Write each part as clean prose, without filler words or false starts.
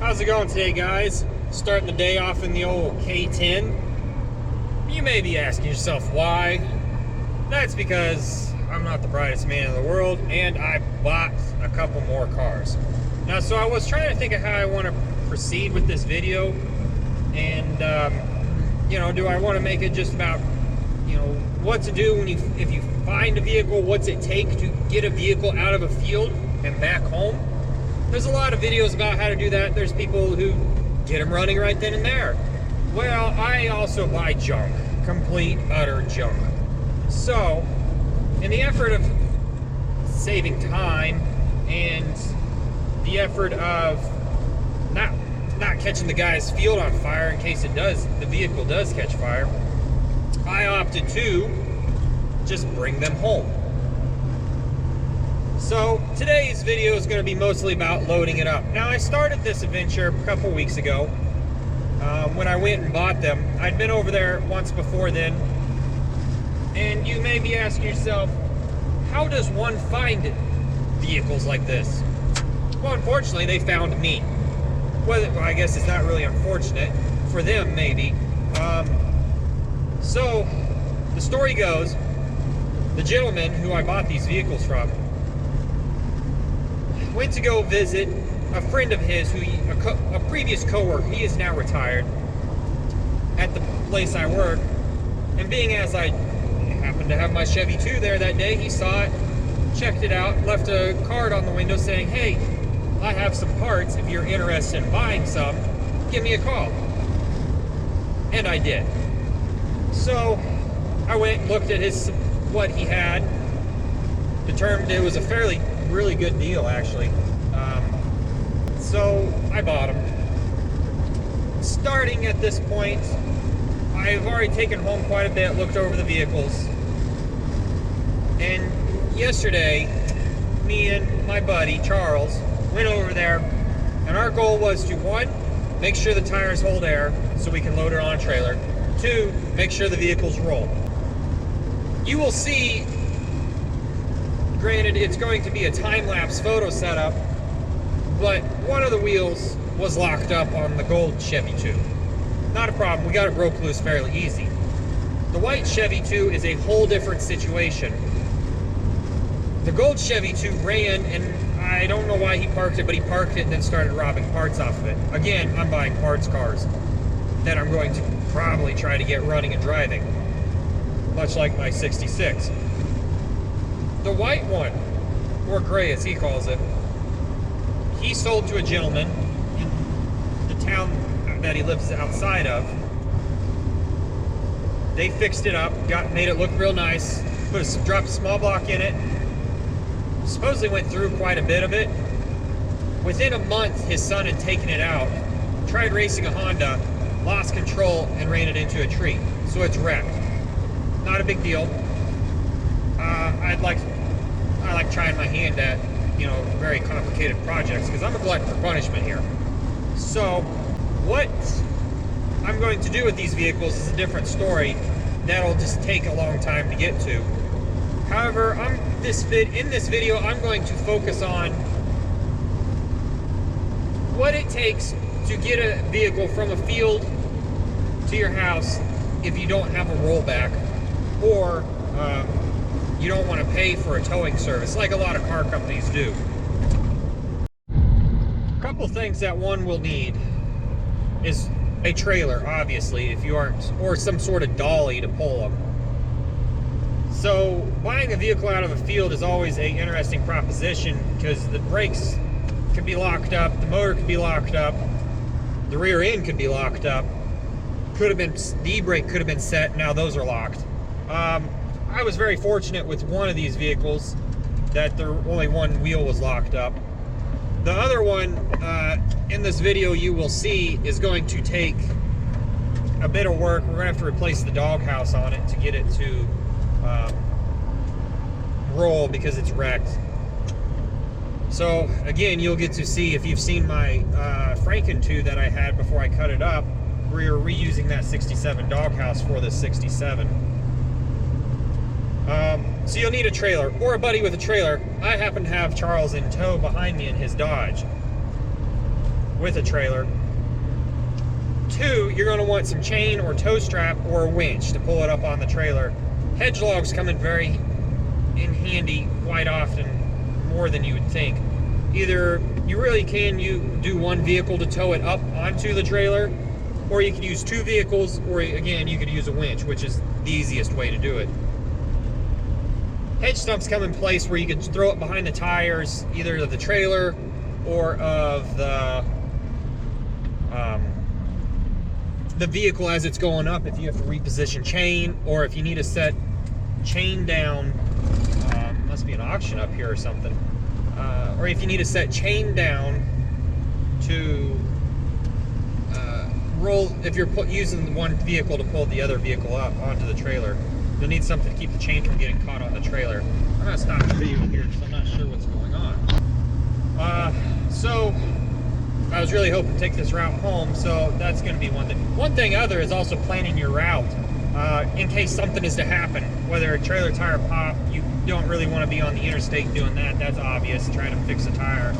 How's it going today, guys? Starting the day off in the old K10. You may be asking yourself why. That's because I'm not the brightest man in the world and I bought a couple more cars. Now, so I was trying to think of how I want to proceed with this video, and do I want to make it just about what to do when if you find a vehicle, what's it take to get a vehicle out of a field and back home? There's a lot of videos about how to do that. There's people who get them running right then and there. Well, I also buy junk, complete, utter junk. So, in the effort of saving time and the effort of not catching the guy's field on fire in case the vehicle does catch fire, I opted to just bring them home. So today's video is going to be mostly about loading it up. Now, I started this adventure a couple weeks ago when I went and bought them. I'd been over there once before then, and you may be asking yourself, how does one find vehicles like this? Well, unfortunately, they found me. Well, I guess it's not really unfortunate for them, maybe. So the story goes, the gentleman who I bought these vehicles from went to go visit a friend of his, a previous coworker. He is now retired, at the place I work. And being as I happened to have my Chevy 2 there that day, he saw it, checked it out, left a card on the window saying, "Hey, I have some parts. If you're interested in buying some, give me a call." And I did. So I went and looked at what he had, determined it was a really good deal, actually. So I bought them. Starting at this point, I've already taken home quite a bit, looked over the vehicles. And yesterday, me and my buddy, Charles, went over there, and our goal was to, one, make sure the tires hold air so we can load it on a trailer. Two, make sure the vehicles roll. You will see, granted, it's going to be a time-lapse photo setup, but one of the wheels was locked up on the gold Chevy 2. Not a problem, we got it broke loose fairly easy. The white Chevy 2 is a whole different situation. The gold Chevy 2 ran, and I don't know why he parked it, but he parked it and then started robbing parts off of it. Again, I'm buying parts cars that I'm going to probably try to get running and driving, much like my 66. The white one, or gray as he calls it, he sold to a gentleman in the town that he lives outside of. They fixed it up, made it look real nice, dropped a small block in it, supposedly went through quite a bit of it. Within a month, his son had taken it out, tried racing a Honda, lost control, and ran it into a tree. So it's wrecked. Not a big deal. I like trying my hand at, very complicated projects, because I'm a glutton for punishment here. So what I'm going to do with these vehicles is a different story. That'll just take a long time to get to. However, in this video, I'm going to focus on what it takes to get a vehicle from a field to your house if you don't have a rollback, or you don't want to pay for a towing service like a lot of car companies do. A couple things that one will need is a trailer, obviously, if you aren't, or some sort of dolly to pull them. So buying a vehicle out of a field is always an interesting proposition, because the brakes could be locked up, the motor could be locked up, the rear end could be locked up, the e-brake could have been set, now those are locked. I was very fortunate with one of these vehicles that only one wheel was locked up. The other one in this video you will see is going to take a bit of work. We're going to have to replace the doghouse on it to get it to roll, because it's wrecked. So again, you'll get to see, if you've seen my Franken 2 that I had before I cut it up, we are reusing that 67 doghouse for the 67. So you'll need a trailer, or a buddy with a trailer. I happen to have Charles in tow behind me in his Dodge. with a trailer. 2, you're going to want some chain or tow strap or a winch to pull it up on the trailer. Hedge logs come in very in handy quite often, more than you would think. Either you really can do one vehicle to tow it up onto the trailer, or you could use 2 vehicles, or again, you could use a winch, which is the easiest way to do it. Hedge stumps come in place where you can throw it behind the tires, either of the trailer or of the vehicle as it's going up, if you have to reposition chain, or if you need to set chain down. Must be an auction up here or something. Or if you need to set chain down to roll, if you're using one vehicle to pull the other vehicle up onto the trailer, you'll need something to keep the chain from getting caught on the trailer. I'm going to stop the video here because I'm not sure what's going on. So I was really hoping to take this route home, so that's going to be one thing. One thing other is also planning your route in case something is to happen, whether a trailer tire pop. You don't really want to be on the interstate doing that. That's obvious, trying to fix a tire.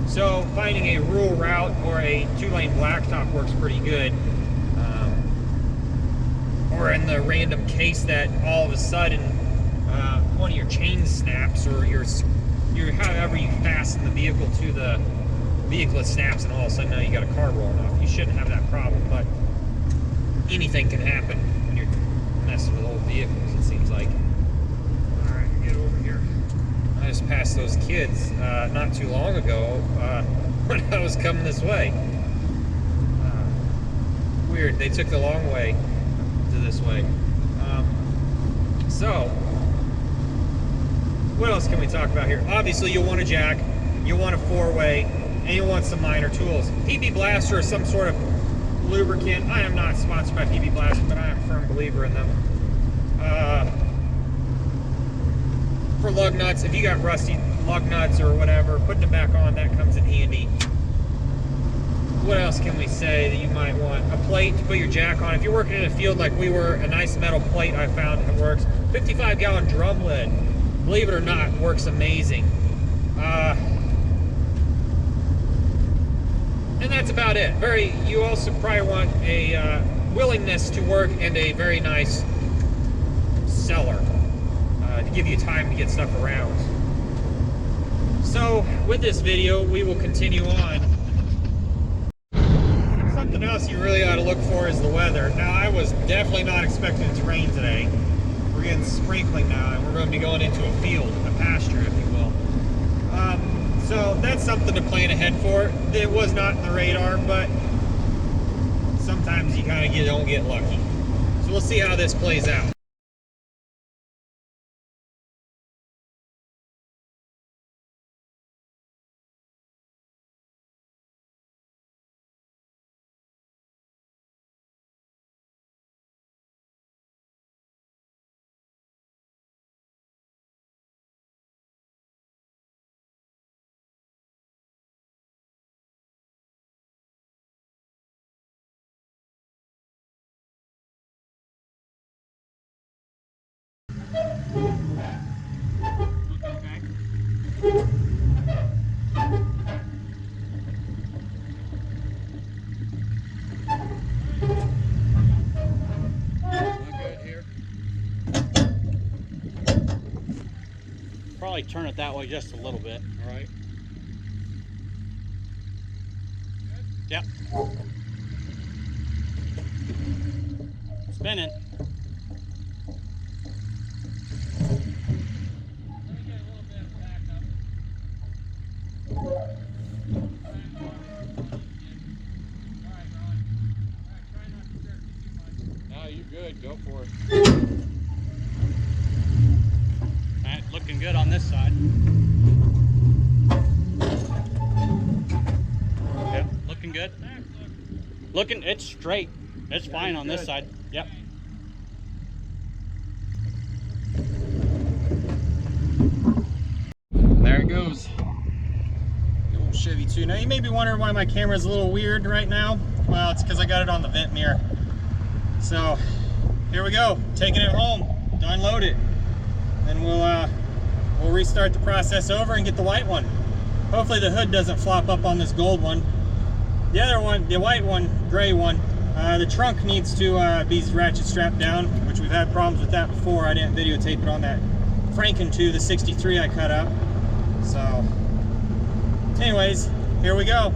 So finding a rural route or a 2-lane blacktop works pretty good. Or in the random case that all of a sudden one of your chains snaps, or your however you fasten the vehicle to the vehicle, it snaps, and all of a sudden now you got a car rolling off. You shouldn't have that problem, but anything can happen when you're messing with old vehicles, it seems like. All right, get over here. I just passed those kids not too long ago when I was coming this way. Weird, they took the long way to this way. So, what else can we talk about here? Obviously, you'll want a jack, you'll want a 4-way, and you'll want some minor tools. PB Blaster is some sort of lubricant. I am not sponsored by PB Blaster, but I am a firm believer in them. For lug nuts, if you got rusty lug nuts or whatever, putting it back on, that comes in handy. What else can we say that you might want? A plate to put your jack on. If you're working in a field like we were, a nice metal plate I found that works. 55-gallon drum lid, believe it or not, works amazing. And that's about it. You also probably want a willingness to work and a very nice seller to give you time to get stuff around. So with this video, we will continue on. Something else you really ought to look for is the weather. Now, I was definitely not expecting it to rain today. We're getting sprinkling now, and we're going to be going into a field, a pasture, if you will. So that's something to plan ahead for. It was not in the radar, but sometimes you kind of don't get lucky. So we'll see how this plays out. Probably turn it that way just a little bit. All right. Yep. Spinning. No, you're good. Go for it. Alright, looking good on this side. Yep, looking good. Looking, it's straight. It's fine on this side. Yep. There it goes. The old Chevy 2. Now you may be wondering why my camera is a little weird right now. Well, it's because I got it on the vent mirror. So here we go, taking it home to unload it. Then we'll restart the process over and get the white one. Hopefully the hood doesn't flop up on this gold one. The other one, the white one, gray one, the trunk needs to be ratchet strapped down, which we've had problems with that before. I didn't videotape it on that Franken 2, the 63 I cut up. So, anyways, here we go.